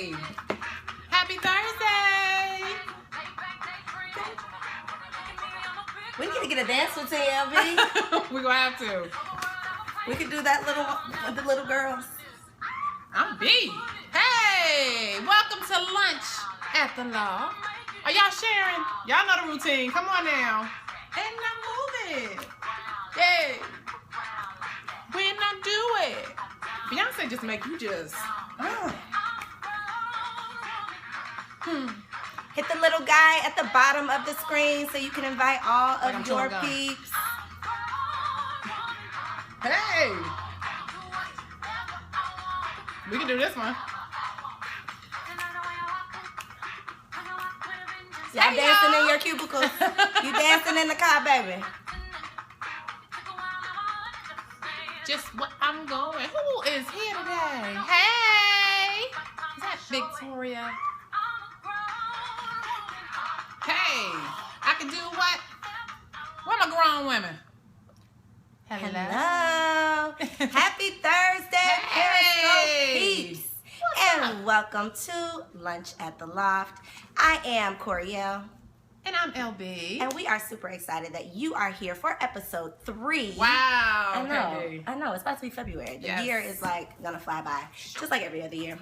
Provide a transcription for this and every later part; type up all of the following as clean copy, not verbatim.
Hey! Happy Thursday! We need to get a dance routine, LB. We're gonna have to. We could do that with the little girls. I'm B. Hey! Welcome to lunch at the Loft. Are y'all sharing? Y'all know the routine. Come on now. And now move it. Hey! When I do it. Beyonce just make you just... Hit the little guy at the bottom of the screen so you can invite all of your peeps. Hey! We can do this one. Y'all Hey, dancing y'all. in your cubicles. You dancing in the car, baby. Just what I'm going. Who is here today? Hey! Is that Victoria? Hey! I can do what? Where my grown women? Hello. Happy Thursday, Periscope peeps. And welcome to Lunch at the Loft. I am Koereyelle. And I'm LB. And we are super excited that you are here for episode 3. Wow. I know. It's about to be February. The year is gonna fly by, just like every other year.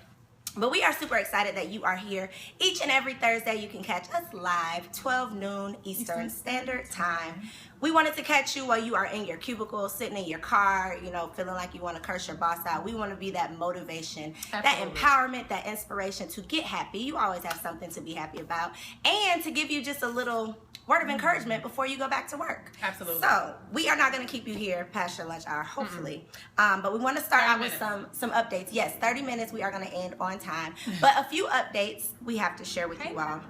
But we are super excited that you are here. Each and every Thursday, you can catch us live, 12 noon Eastern Standard Time. We wanted to catch you while you are in your cubicle, sitting in your car, feeling like you want to curse your boss out. We want to be that motivation, that empowerment, that inspiration to get happy. You always have something to be happy about. And to give you just a little word of encouragement before you go back to work. Absolutely. So we are not going to keep you here past your lunch hour, hopefully. But we want to start out with some updates. Yes, 30 minutes. We are going to end on time. But a few updates we have to share with you all.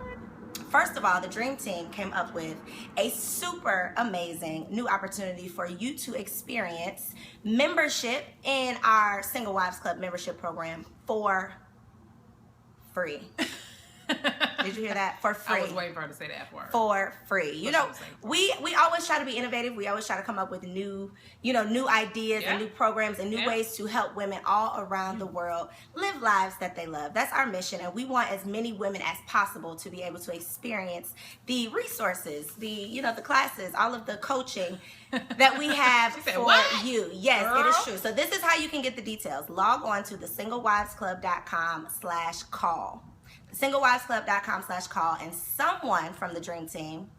First of all, the Dream Team came up with a super amazing new opportunity for you to experience membership in our Single Wives Club membership program for free. Did you hear that? For free. I was waiting for her to say the F word. For free. We always try to be innovative. We always try to come up with new ideas and new programs and new ways to help women all around the world live lives that they love. That's our mission, and we want as many women as possible to be able to experience the resources, the classes, all of the coaching that we have for you. Yes, girl. It is true. So this is how you can get the details. Log on to thesinglewivesclub.com/call. Singlewivesclub.com/call, and someone from the Dream Team.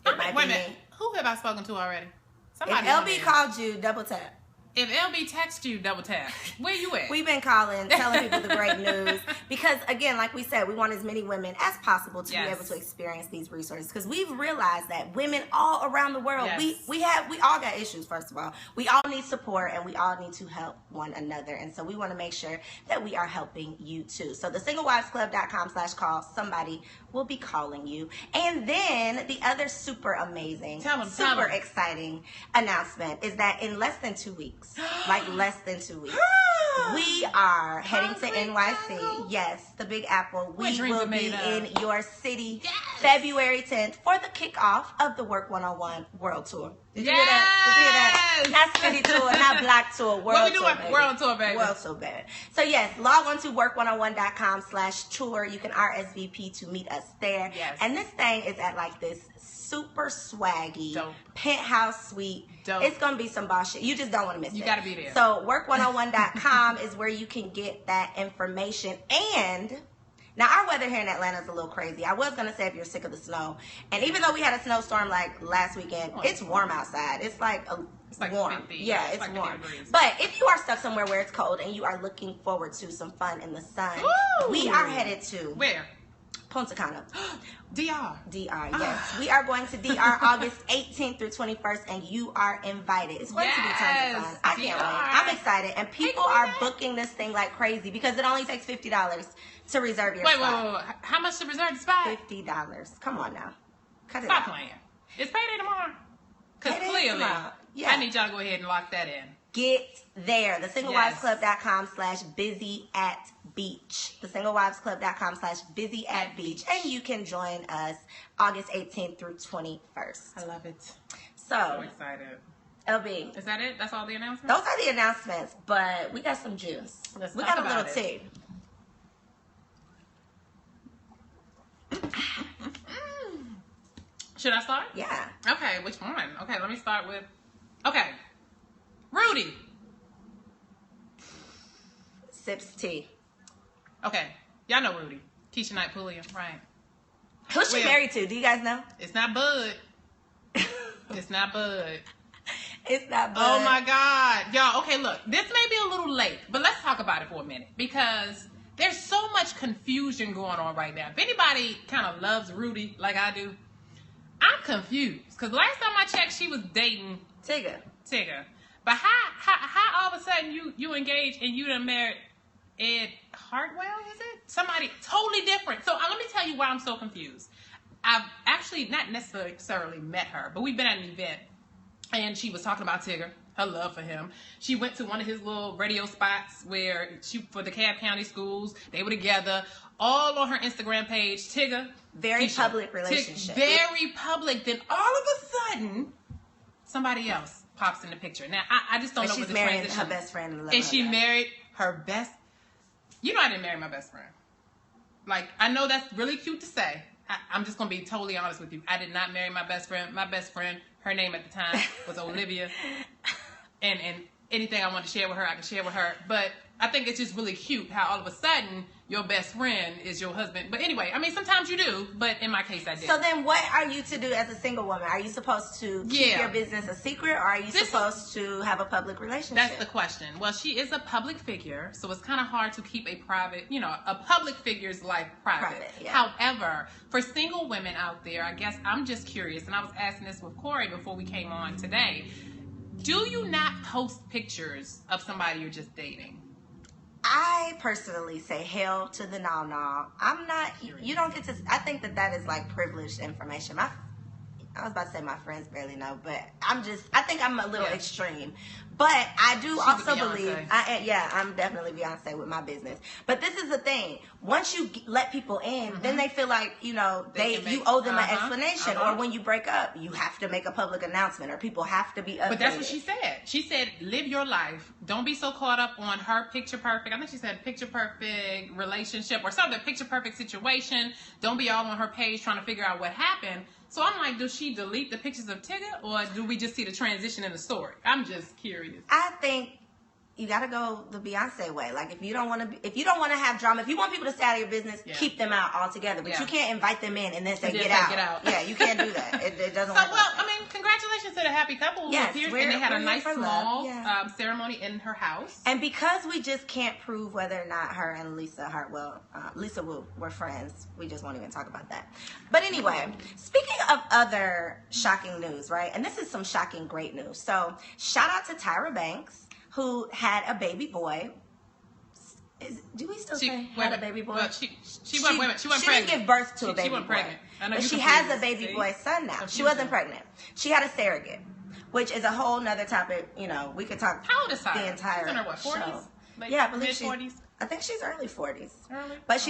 Wait a minute. Who have I spoken to already? Somebody. If LB called you, double tap. If LB texts you, double tap. Where you at? We've been calling, telling people the great news. Because, again, like we said, we want as many women as possible to be able to experience these resources. Because we've realized that women all around the world, we all got issues, first of all. We all need support, and we all need to help one another. And so we want to make sure that we are helping you, too. So the singlewivesclub.com/call, somebody will be calling you. And then the other super amazing, super exciting announcement is that in less than 2 weeks, less than 2 weeks, we are heading to NYC. Yes, the Big Apple. We will be in your city February 10th for the kickoff of the Work 101 World Tour. Did you hear that? Did you hear that? Not city tour, not block tour, world tour, baby. World tour, baby. World tour, baby. So yes, log on to work101.com/tour. You can RSVP to meet us there. Yes. And this thing is at this super swaggy penthouse suite. It's gonna be some boss shit. You just don't want to miss it. You gotta be there. So work101.com is where you can get that information. And now our weather here in Atlanta is a little crazy. I was gonna say if you're sick of the snow, and even though we had a snowstorm last weekend, it's warm outside. It's warm. 50. Yeah, it's warm. But if you are stuck somewhere where it's cold and you are looking forward to some fun in the sun, we are headed to where? Punta Cana. DR, yes. We are going to DR August 18th through 21st, and you are invited. It's going to be tons of fun. I can't wait. I'm excited. And people are booking this thing like crazy because it only takes $50 to reserve your spot. Wait. How much to reserve the spot? $50. Come on now. Cut it Stop out. playing. It's payday tomorrow. Because clearly, I need y'all to go ahead and lock that in. Get there. TheSingleWivesClub.com/busy@beach. TheSingleWivesClub.com/busy@beach. And you can join us August 18th through 21st. I love it. So excited. LB. Is that it? That's all the announcements? Those are the announcements, but we got some juice. We got a little tea. Should I start? Yeah. Okay, which one? Okay, let me start with... Okay. Rudy. Sips tea. Okay. Y'all know Rudy. Keisha Knight Pulliam, right? Who's she married to? Do you guys know? It's not Bud. It's not Bud. It's not Bud. Oh my God. Y'all, okay, look. This may be a little late, but let's talk about it for a minute. Because there's so much confusion going on right now. If anybody kind of loves Rudy like I do, I'm confused. Because last time I checked, she was dating... Tigger. But how all of a sudden you engaged and you done married Ed Hartwell, is it? Somebody totally different. So let me tell you why I'm so confused. I've actually not necessarily met her, but we've been at an event and she was talking about Tigger, her love for him. She went to one of his little radio spots where for the Cobb County schools, they were together, all on her Instagram page. Tigger. Very public relationship. Very public. Then all of a sudden, somebody else pops in the picture. Now, I just don't know what the transition is. She's married her best friend. And she married her best... You know I didn't marry my best friend. Like, I know that's really cute to say. I'm just going to be totally honest with you. I did not marry my best friend. My best friend, her name at the time was Olivia. And anything I want to share with her, I can share with her. But I think it's just really cute how all of a sudden your best friend is your husband. But anyway, I mean, sometimes you do, but in my case, I did. So then what are you to do as a single woman? Are you supposed to keep your business a secret, or are you supposed to have a public relationship? That's the question. Well, she is a public figure, so it's kind of hard to keep a private, a public figure's life private. However, for single women out there, I guess I'm just curious, and I was asking this with Corey before we came on today. Do you not post pictures of somebody you're just dating? I personally say hell to the no. I'm not, you don't get to, I think that is like privileged information. I was about to say my friends barely know, but I think I'm a little extreme. But I do also believe, I'm definitely Beyonce with my business. But this is the thing. Once you let people in, then they feel like, you owe them an explanation. Or when you break up, you have to make a public announcement, or people have to be updated. But that's what she said. She said, live your life. Don't be so caught up on her picture perfect. I think she said picture perfect relationship or something, picture perfect situation. Don't be all on her page trying to figure out what happened. So I'm like, does she delete the pictures of Tigger, or do we just see the transition in the story? I'm just curious. I think you gotta go the Beyonce way. Like, if you don't want to have drama, if you want people to stay out of your business, keep them out altogether. But you can't invite them in and then say get out. Yeah, you can't do that. It doesn't work. Well, I mean, congratulations to the happy couple who appeared, and they had a nice small ceremony in her house. And because we just can't prove whether or not her and Lisa Wu were friends, we just won't even talk about that. But anyway, speaking of other shocking news, right? And this is some shocking, great news. So shout out to Tyra Banks, who had a baby boy. Do we still say had a baby boy? Well, she wasn't pregnant. She didn't give birth to a baby boy. She wasn't pregnant. But she has a baby boy son now. She wasn't pregnant. She had a surrogate, which is a whole nother topic. We could talk. How old is Tyra? The entire she's in her, what, 40s? Like I believe mid-40s. I think she's early 40s. Early? But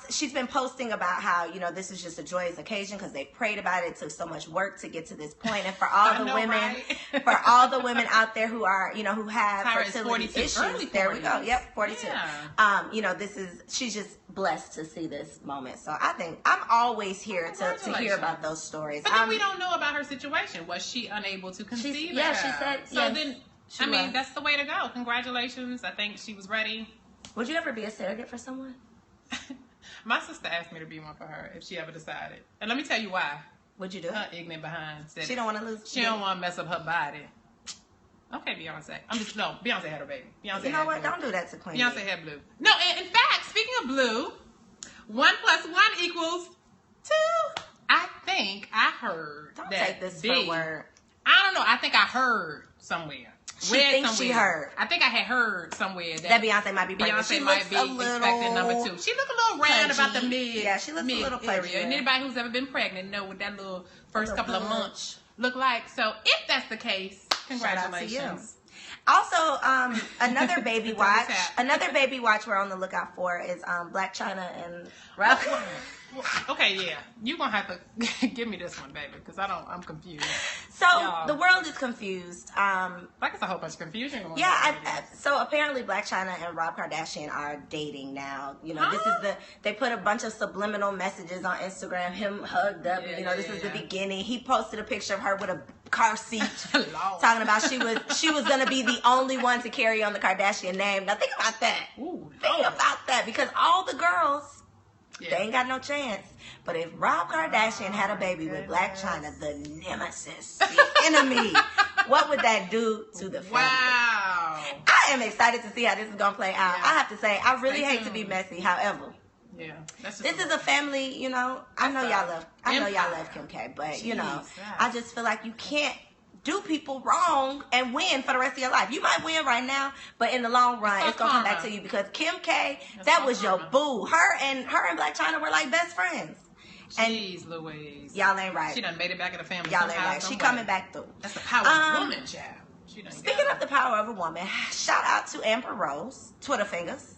she's been posting about how, this is just a joyous occasion because they prayed about it. It took so much work to get to this point. And for all for all the women out there who are, who have Tyra fertility issues. Early 40s. There we go. Yep, 42. Yeah. She's just blessed to see this moment. So I think I'm always here to hear about those stories. But then we don't know about her situation. Was she unable to conceive? She said. So then, that's the way to go. Congratulations. I think she was ready. Would you ever be a surrogate for someone? My sister asked me to be one for her if she ever decided. And let me tell you why. Would you do it? Her ignorant behind said she don't want to lose. She don't want to mess up her body. Okay, Beyonce. Beyonce had her baby. Beyonce you know what? Blue. Don't do that to Queen. Beyonce had blue. No, and in fact, speaking of blue, 1 + 1 = 2. I think I heard Don't that take this for word. I don't know. I think I heard somewhere. She thinks she heard. I think I had heard somewhere that Beyonce might be pregnant. Beyonce might be expecting number 2. She look a little round about the mid. Yeah, she looks a little area. And anybody who's ever been pregnant know what that little first couple of months look like. So if that's the case, congratulations. Also, another baby watch. Another baby watch we're on the lookout for is Black China and Rob. Okay, yeah, you're gonna have to give me this one, baby, because I'm confused. So the world is confused. Like it's a whole bunch of confusion. So apparently Black China and Rob Kardashian are dating now. You know, this is they put a bunch of subliminal messages on Instagram. Him hugged up. This is the beginning. He posted a picture of her with a car seat, talking about she was gonna be the only one to carry on the Kardashian name. Now think about that. Think about that, because all the girls. They ain't got no chance. But if Rob Kardashian had a baby with Black China, the nemesis, the enemy, what would that do to the family? Wow. I am excited to see how this is going to play out. I have to say, I really hate to be messy. However, this is a family, I know y'all love Kim K, but, I just feel like you can't do people wrong and win for the rest of your life. You might win right now, but in the long run, it's gonna come back to you, because Kim K, that was your boo. Her and Black China were like best friends. Jeez Louise. Y'all ain't right. She done made it back in the family. Y'all ain't right. She coming back through. That's the power of a woman, child. Speaking of the power of a woman, shout out to Amber Rose, Twitter fingers.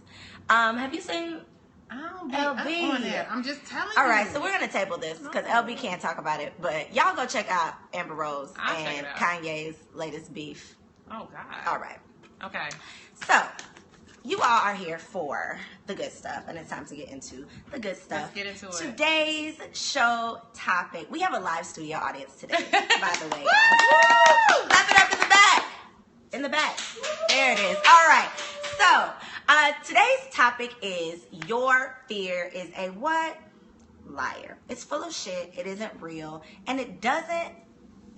Have you seen LB? I'm just telling you. All right, so we're gonna table this because LB can't talk about it, but y'all go check out Amber Rose and Kanye's latest beef. Oh God. All right. Okay. So you all are here for the good stuff, and it's time to get into the good stuff. Let's get into it. Today's show topic. We have a live studio audience today, by the way. Clap it up in the back. In the back. There it is. All right. So today's topic is your fear is a what? Liar. It's full of shit. It isn't real, and it doesn't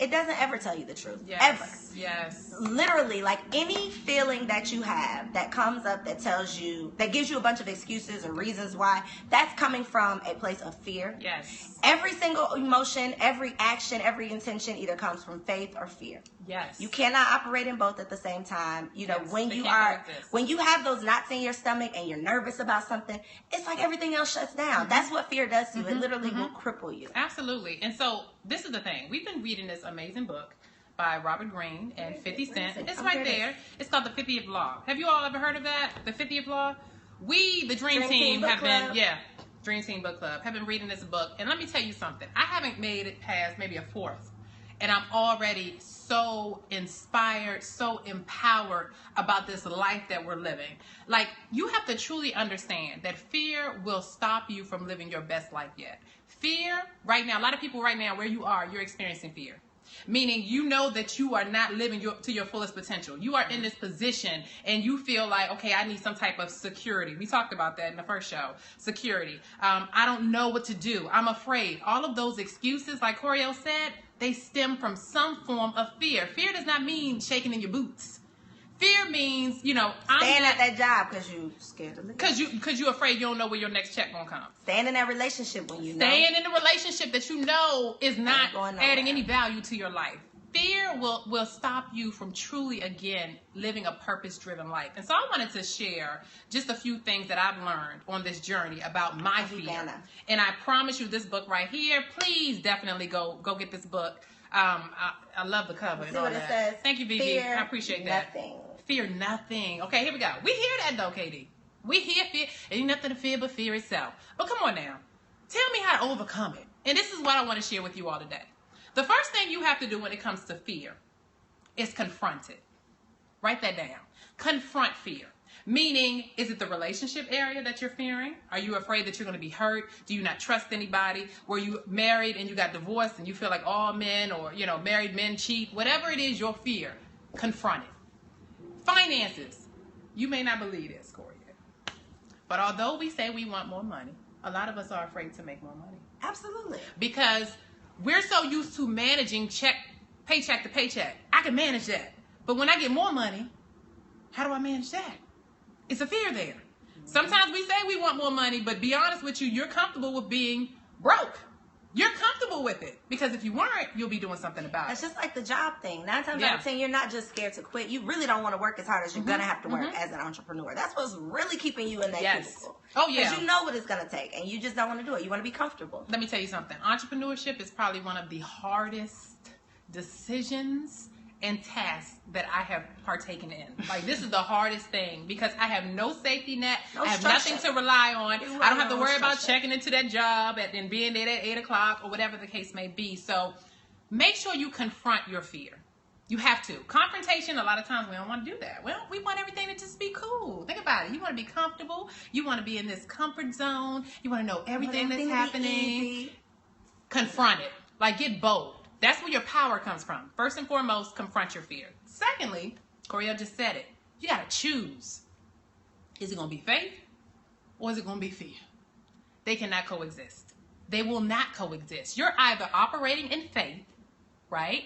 ever tell you the truth. Ever. Yes. Literally, like any feeling that you have that comes up that gives you a bunch of excuses or reasons why, that's coming from a place of fear. Yes. Every single emotion, every action, every intention either comes from faith or fear. Yes. You cannot operate in both at the same time. When you have those knots in your stomach and you're nervous about something, it's like everything else shuts down. That's what fear does to you. It literally will cripple you. Absolutely. And so this is the thing. We've been reading this amazing book by Robert Greene and 50 Cent. It's right there. It's called The 50th Law. Have you all ever heard of that? The 50th Law? We, the Dream Team, have been, Dream Team Book Club, have been reading this book. And let me tell you something. I haven't made it past maybe a fourth. And I'm already so inspired, so empowered about this life that we're living. Like, you have to truly understand that fear will stop you from living your best life yet. Fear, right now, a lot of people right now, where you are, you're experiencing fear. Meaning you know that you are not living to your fullest potential. You are in this position and you feel like, okay, I need some type of security. We talked about that in the first show. Security. I don't know what to do. I'm afraid. All of those excuses, like Koereyelle said, they stem from some form of fear. Fear does not mean shaking in your boots. Fear means, staying at that job because you scared to leave. Because you're afraid you don't know where your next check gonna come. Staying in that relationship when you know. Staying in a relationship that you know is not adding any value to your life. Fear will stop you from truly, again, living a purpose-driven life. And so I wanted to share just a few things that I've learned on this journey about my fear. And I promise you, this book right here, please definitely go get this book. I love the cover and all that. Says, thank you, Vivi. I appreciate that. Fear nothing. Okay, here we go. We hear that though, KD. We hear fear. Ain't nothing to fear but fear itself. But come on now. Tell me how to overcome it. And this is what I want to share with you all today. The first thing you have to do when it comes to fear is confront it. Write that down. Confront fear. Meaning, is it the relationship area that you're fearing? Are you afraid that you're going to be hurt? Do you not trust anybody? Were you married and you got divorced and you feel like all men or, married men cheat? Whatever it is, your fear, confront it. Finances. You may not believe this, Koereyelle. But although we say we want more money, a lot of us are afraid to make more money. Absolutely. Because we're so used to managing paycheck to paycheck. I can manage that. But when I get more money, how do I manage that? It's a fear there. Sometimes we say we want more money, but be honest with you, you're comfortable with being broke. You're comfortable with it. Because if you weren't, you'll be doing something about it. It's just like the job thing. 9 times out of 10, you're not just scared to quit. You really don't want to work as hard as you're going to have to work as an entrepreneur. That's what's really keeping you in that cubicle. Oh, yeah. Because you know what it's going to take, and you just don't want to do it. You want to be comfortable. Let me tell you something. Entrepreneurship is probably one of the hardest decisions and tasks that I have partaken in. Like, this is the hardest thing because I have no safety net. I have nothing to rely on. I don't have to worry about checking into that job and being there at 8 o'clock or whatever the case may be. So make sure you confront your fear. You have to. Confrontation, a lot of times we don't want to do that. Well, we want everything to just be cool. Think about it. You want to be comfortable. You want to be in this comfort zone. You want to know everything that's happening. Confront it. Like, get bold. That's where your power comes from. First and foremost, confront your fear. Secondly, Koereyelle just said it. You got to choose. Is it going to be faith or is it going to be fear? They cannot coexist. They will not coexist. You're either operating in faith, right?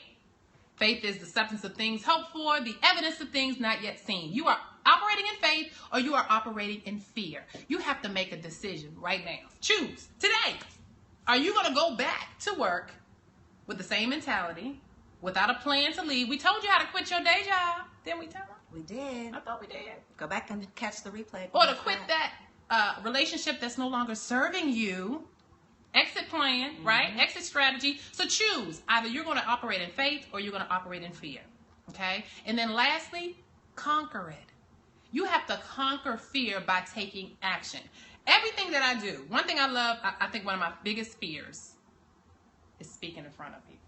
Faith is the substance of things hoped for, the evidence of things not yet seen. You are operating in faith or you are operating in fear. You have to make a decision right now. Choose today. Are you going to go back to work with the same mentality, without a plan to leave? We told you how to quit your day job. Didn't we tell them? We did. I thought we did. Go back and catch the replay. Or to quit that relationship that's no longer serving you. Exit plan, right? Exit strategy. So choose. Either you're going to operate in faith or you're going to operate in fear. Okay? And then lastly, conquer it. You have to conquer fear by taking action. Everything that I do, one thing I love, I think one of my biggest fears is speaking in front of people.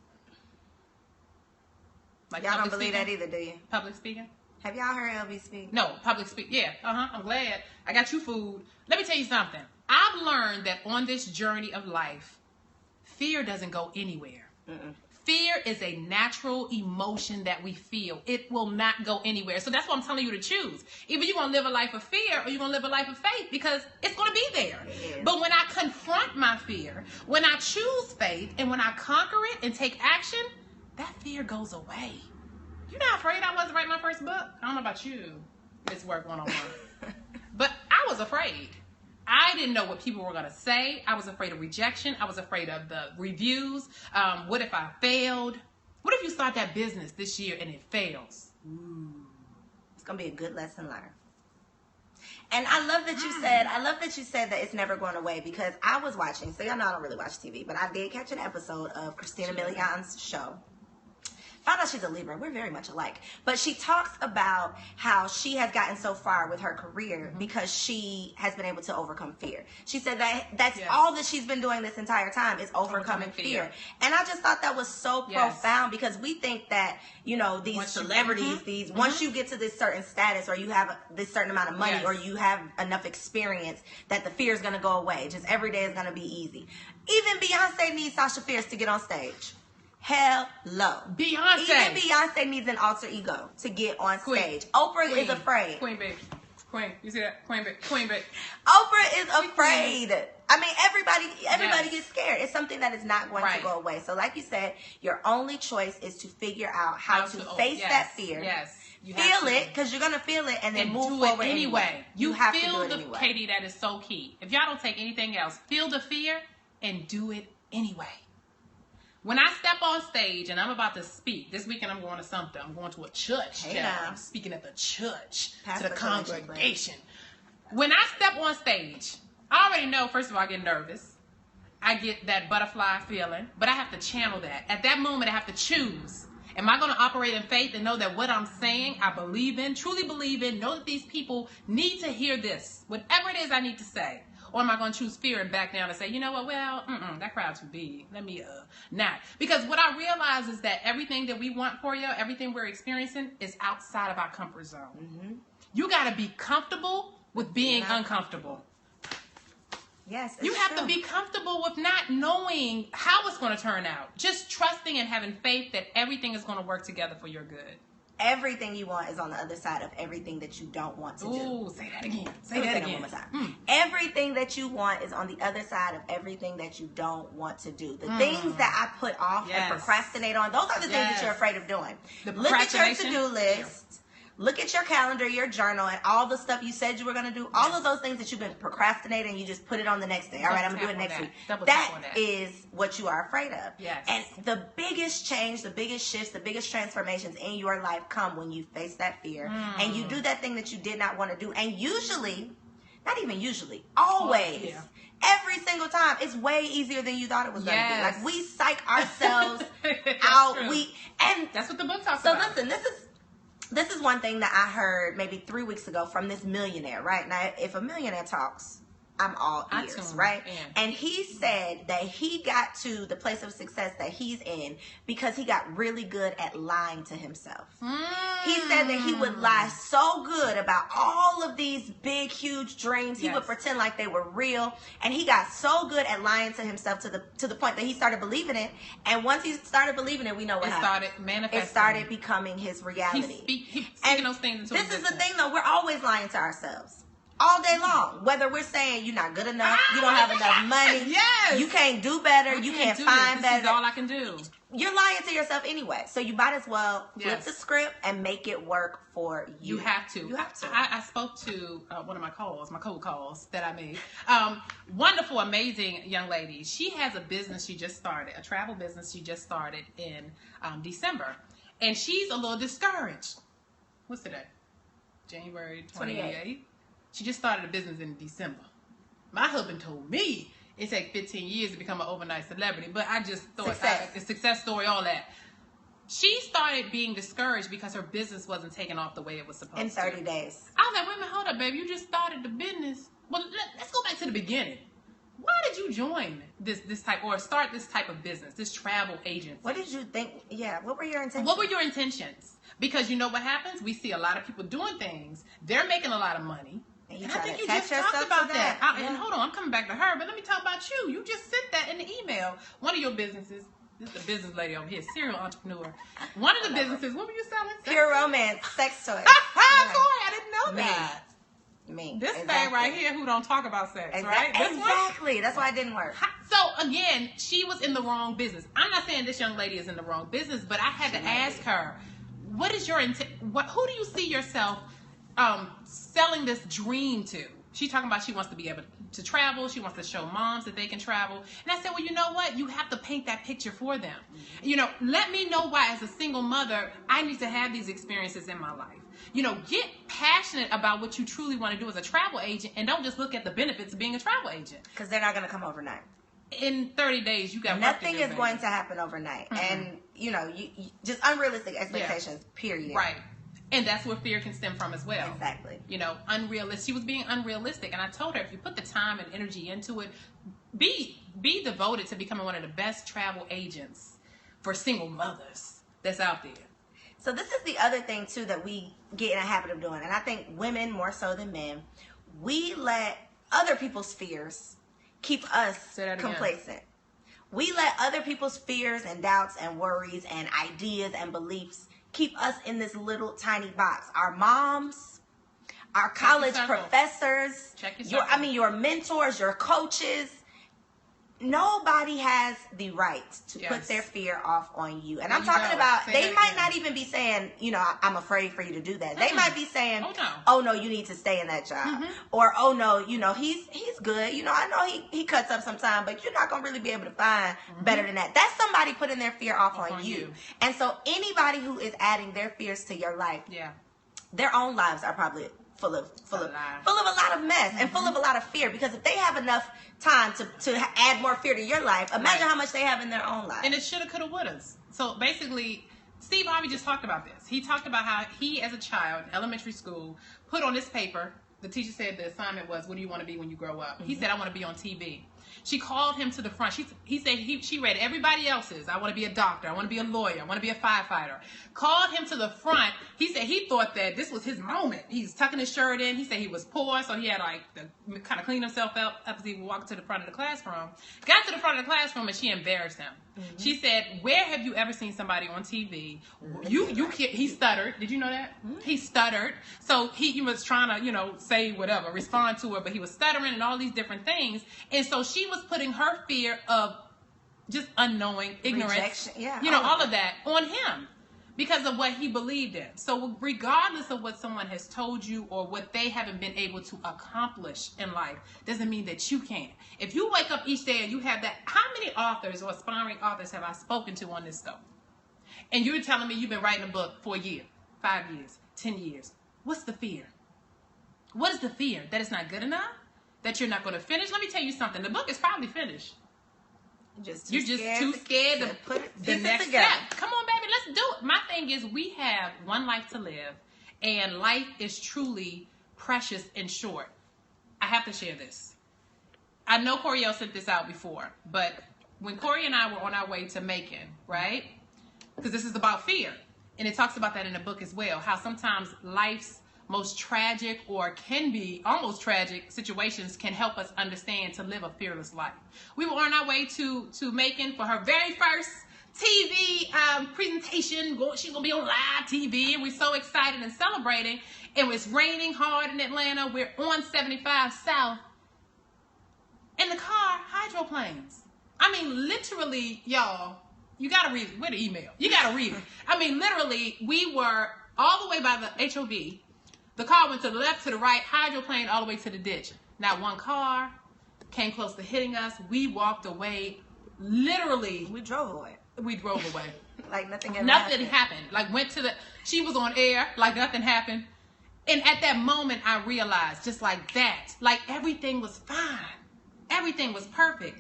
Like, y'all don't believe that either, do you? Public speaking? Have y'all heard LB speak? No, public speak. Yeah, I'm glad. I got you food. Let me tell you something. I've learned that on this journey of life, fear doesn't go anywhere. Fear is a natural emotion that we feel. It will not go anywhere. So that's what I'm telling you to choose. Either you're going to live a life of fear or you're going to live a life of faith because it's going to be there. But when I confront my fear, when I choose faith, and when I conquer it and take action, that fear goes away. You're not afraid I wasn't writing my first book? I don't know about you. It's work 101. But I was afraid. I didn't know what people were going to say. I was afraid of rejection. I was afraid of the reviews. What if I failed? What if you start that business this year and it fails? It's going to be a good lesson learned. And I love that you said that it's never going away, because I was watching, so y'all know I don't really watch TV, but I did catch an episode of Christina Milian's show. Found out she's a Libra. We're very much alike. But she talks about how she has gotten so far with her career because she has been able to overcome fear. She said that's all that she's been doing this entire time is overcoming fear. And I just thought that was so profound, because we think that, you know, these celebrities, once you get to this certain status or you have this certain amount of money or you have enough experience, that the fear is going to go away. Just every day is going to be easy. Even Beyonce needs Sasha Fierce to get on stage. Hello. Beyonce. Even Beyonce needs an alter ego to get on stage. Oprah is afraid. Queen, baby. Queen. You see that? Queen, baby. Queen, baby. Oprah is afraid. I mean, everybody gets scared. It's something that is not going to go away. So like you said, your only choice is to figure out how to face that fear. Yes. You feel it, because you're going to feel it, and then move forward anyway. You have to do it anyway. Katie, that is so key. If y'all don't take anything else, feel the fear and do it anyway. When I step on stage and I'm about to speak, this weekend I'm going to something. I'm going to a church. I'm speaking at the church, to the congregation. When I step on stage, I already know, first of all, I get nervous. I get that butterfly feeling, but I have to channel that. At that moment, I have to choose. Am I going to operate in faith and know that what I'm saying, I believe in, truly believe in, know that these people need to hear this, whatever it is I need to say? Or am I going to choose fear and back down and say, you know what, well, that crowd's too big. Let me not. Because what I realize is that everything that we want for you, everything we're experiencing is outside of our comfort zone. You got to be comfortable with being uncomfortable. Yes, you have to be comfortable with not knowing how it's going to turn out. Just trusting and having faith that everything is going to work together for your good. Everything you want is on the other side of everything that you don't want to do. Ooh, say that again. Say that again. One more time. Everything that you want is on the other side of everything that you don't want to do. The things that I put off and procrastinate on, those are the things that you're afraid of doing. Look at your to-do list. Look at your calendar, your journal, and all the stuff you said you were going to do. All of those things that you've been procrastinating, you just put it on the next day. All right, I'm going to do it next week. That is what you are afraid of. And the biggest change, the biggest shifts, the biggest transformations in your life come when you face that fear. And you do that thing that you did not want to do. And usually, not even usually, always, every single time, it's way easier than you thought it was going to be. Like, we psych ourselves out. True. And that's what the book talks about. So listen, this is one thing that I heard maybe 3 weeks ago from this millionaire, right? Now, if a millionaire talks, I'm all ears, right? And he said that he got to the place of success that he's in because he got really good at lying to himself. He said that he would lie so good about all of these big, huge dreams. He would pretend like they were real. And he got so good at lying to himself to the point that he started believing it. And once he started believing it, we know what happened. It started manifesting. It started becoming his reality. He's speaking those things into existence. This is the thing, though. We're always lying to ourselves. All day long, whether we're saying you're not good enough, you don't have enough money, you can't do better, you can't find better. This is all I can do. You're lying to yourself anyway, so you might as well flip the script and make it work for you. You have to. You have to. I spoke to one of my cold calls that I made. Wonderful, amazing young lady. She has a business she just started, a travel business she just started in December, and she's a little discouraged. What's today? January 28th. She just started a business in December. My husband told me it takes 15 years to become an overnight celebrity, but I just thought a success story, all that. She started being discouraged because her business wasn't taking off the way it was supposed to. In 30 days. I was like, wait a minute, hold up, baby. You just started the business. Well, let's go back to the beginning. Why did you join this type or start this type of business, this travel agency? What did you think? Yeah, what were your intentions? What were your intentions? Because you know what happens? We see a lot of people doing things. They're making a lot of money. And I think you just talked about that. And hold on, I'm coming back to her, but let me talk about you. You just sent that in the email. One of your businesses, this is the business lady over here, serial entrepreneur. One of the businesses, what were you selling? Pure romance, sex toys. Boy, I didn't know that. Me. This thing right here who don't talk about sex, right? Exactly. That's why it didn't work. So, again, she was in the wrong business. I'm not saying this young lady is in the wrong business, but I had to ask her, what is your intent? Who do you see yourself selling this dream to? She's talking about she wants to be able to travel. She wants to show moms that they can travel. And I said, well, you know what? You have to paint that picture for them. You know, let me know why as a single mother, I need to have these experiences in my life. You know, get passionate about what you truly want to do as a travel agent and don't just look at the benefits of being a travel agent. Because they're not going to come overnight. In 30 days, you got nothing is going to happen overnight. And, you know, you just unrealistic expectations, period. Right. And that's where fear can stem from as well. Exactly. You know, unrealistic. She was being unrealistic. And I told her, if you put the time and energy into it, be devoted to becoming one of the best travel agents for single mothers that's out there. So this is the other thing, too, that we get in a habit of doing. And I think women more so than men, we let other people's fears keep us complacent. We let other people's fears and doubts and worries and ideas and beliefs keep us in this little tiny box. Our moms, our college professors, your mentors, your coaches. Nobody has the right to put their fear off on you. And I'm talking about, they might not even be saying, you know, I'm afraid for you to do that. They might be saying, oh no, you need to stay in that job. Or, oh no, you know, he's good. You know, I know he cuts up sometime, but you're not going to really be able to find better than that. That's somebody putting their fear off on you. And so anybody who is adding their fears to your life, their own lives are probably full of a lot of mess and full of a lot of fear, because if they have enough time to add more fear to your life, imagine how much they have in their own life. And it shoulda, coulda, wouldas. So basically, Steve Harvey just talked about this. He talked about how he, as a child in elementary school, put on this paper, the teacher said the assignment was, what do you want to be when you grow up? He said, I want to be on TV. She called him to the front. He said she read everybody else's. I want to be a doctor. I want to be a lawyer. I want to be a firefighter. Called him to the front. He said he thought that this was his moment. He's tucking his shirt in. He said he was poor, so he had to kind of clean himself up as he walked to the front of the classroom. Got to the front of the classroom, and she embarrassed him. She said, where have you ever seen somebody on TV? He stuttered. Did you know that? He stuttered. So he was trying to, you know, say whatever, respond to her, but he was stuttering and all these different things. And so she was putting her fear of just unknowing, ignorance, you know, all of that on him because of what he believed in. So regardless of what someone has told you or what they haven't been able to accomplish in life, doesn't mean that you can't. If you wake up each day and you have that, how many authors or aspiring authors have I spoken to on this stuff? And you're telling me you've been writing a book for a year, 5 years, 10 years. What's the fear? What is the fear? That it's not good enough? That you're not going to finish? Let me tell you something. The book is probably finished. You're just too scared to put the next step. Come on, baby, let's do it. My thing is, we have one life to live, and life is truly precious and short. I have to share this. I know Koereyelle sent this out before, but when Corey and I were on our way to Macon, right? Because this is about fear, and it talks about that in the book as well, how sometimes life's most tragic or can be almost tragic situations can help us understand to live a fearless life. We were on our way to Macon for her very first TV presentation. She's going to be on live TV, and we're so excited and celebrating. It was raining hard in Atlanta. We're on 75 South. In the car, hydroplanes. I mean, literally, y'all, you got to read it. Where the email? You got to read it. I mean, literally, we were all the way by the HOV. The car went to the left, to the right, hydroplane all the way to the ditch. Not one car came close to hitting us. We walked away, literally. We drove away. We drove away. Like nothing happened. Like she was on air, like nothing happened. And at that moment, I realized, just like that, like everything was fine. Everything was perfect.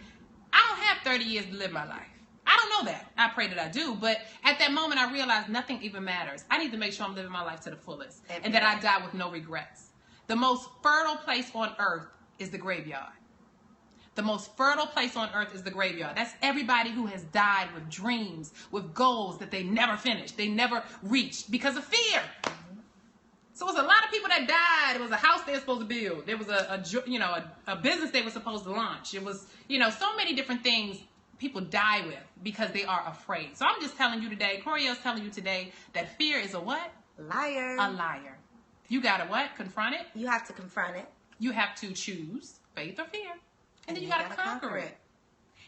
I don't have 30 years to live my life. I don't know that. I pray that I do. But at that moment, I realized nothing even matters. I need to make sure I'm living my life to the fullest. And that I die with no regrets. The most fertile place on earth is the graveyard. The most fertile place on earth is the graveyard. That's everybody who has died with dreams, with goals that they never finished. They never reached because of fear. So it was a lot of people that died. It was a house they were supposed to build. There was a business they were supposed to launch. It was, so many different things people die with because they are afraid. So I'm just telling you today, Koereyelle's telling you today that fear is a what? Liar. A liar. You gotta what? Confront it. You have to confront it. You have to choose faith or fear. And then you gotta conquer it.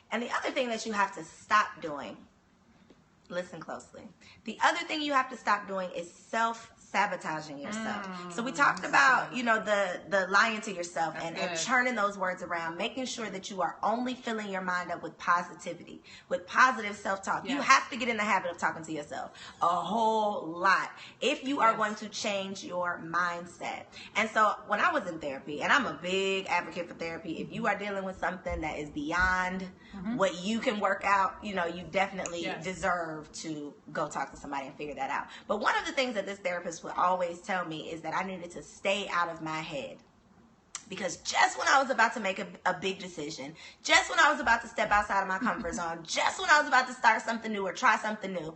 And the other thing that you have to stop doing, listen closely. The other thing you have to stop doing is self-sabotaging yourself. So we talked about, the lying to yourself and churning those words around, making sure that you are only filling your mind up with positivity, with positive self-talk. Yes. You have to get in the habit of talking to yourself a whole lot if you are going to change your mindset. And so when I was in therapy, and I'm a big advocate for therapy, if you are dealing with something that is beyond what you can work out, you definitely deserve to go talk to somebody and figure that out. But one of the things that this therapist would always tell me is that I needed to stay out of my head. Because just when I was about to make a big decision, just when I was about to step outside of my comfort zone, just when I was about to start something new or try something new,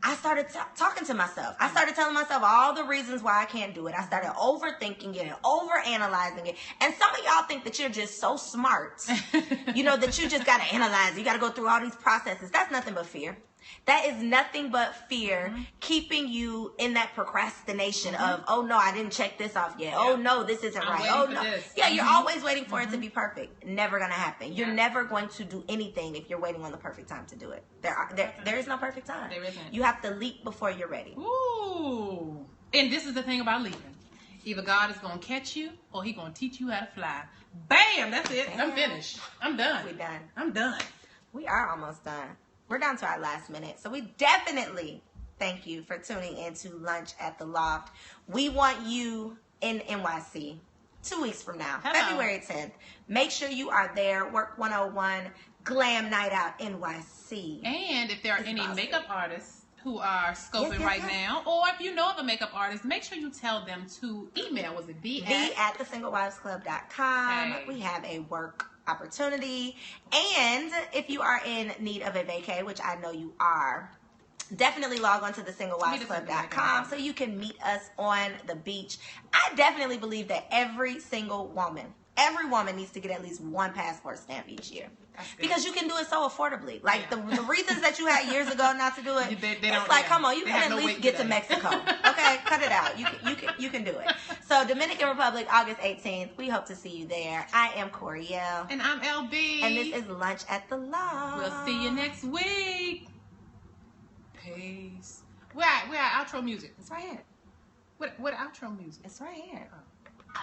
I started talking to myself. I started telling myself all the reasons why I can't do it. I started overthinking it and overanalyzing it. And some of y'all think that you're just so smart, that you just got to analyze. You got to go through all these processes. That's nothing but fear. That is nothing but fear keeping you in that procrastination of, oh no, I didn't check this off yet. Oh no, this isn't right. Oh no. Yeah, you're always waiting for it to be perfect. Never going to happen. You're never going to do anything if you're waiting on the perfect time to do it. There is no perfect time. There isn't. You have to leap before you're ready. Ooh. And this is the thing about leaping. Either God is going to catch you or He's going to teach you how to fly. Bam! That's it. Bam. I'm finished. I'm done. We're done. I'm done. We are almost done. We're down to our last minute. So we definitely thank you for tuning in to Lunch at the Loft. We want you in NYC 2 weeks from now, February 10th. Make sure you are there. Work 101, Glam Night Out NYC. And if there are any makeup artists who are scoping right now, or if you know of a makeup artist, make sure you tell them to email. Was it b@thesinglewivesclub.com. We have a work opportunity. And if you are in need of a vacay, which I know you are, definitely log on to thesinglewivesclub.com so you can meet us on the beach. I definitely believe that every woman needs to get at least one passport stamp each year. Because you can do it so affordably. Like the reasons that you had years ago not to do it, it's like, come on, you can at least get to Mexico. Okay, cut it out. You can do it. So Dominican Republic, August 18th. We hope to see you there. I am Koereyelle. And I'm LB. And this is Lunch at the Loft. We'll see you next week. Peace. Where our outro music? It's right here. What outro music? It's right here. Oh.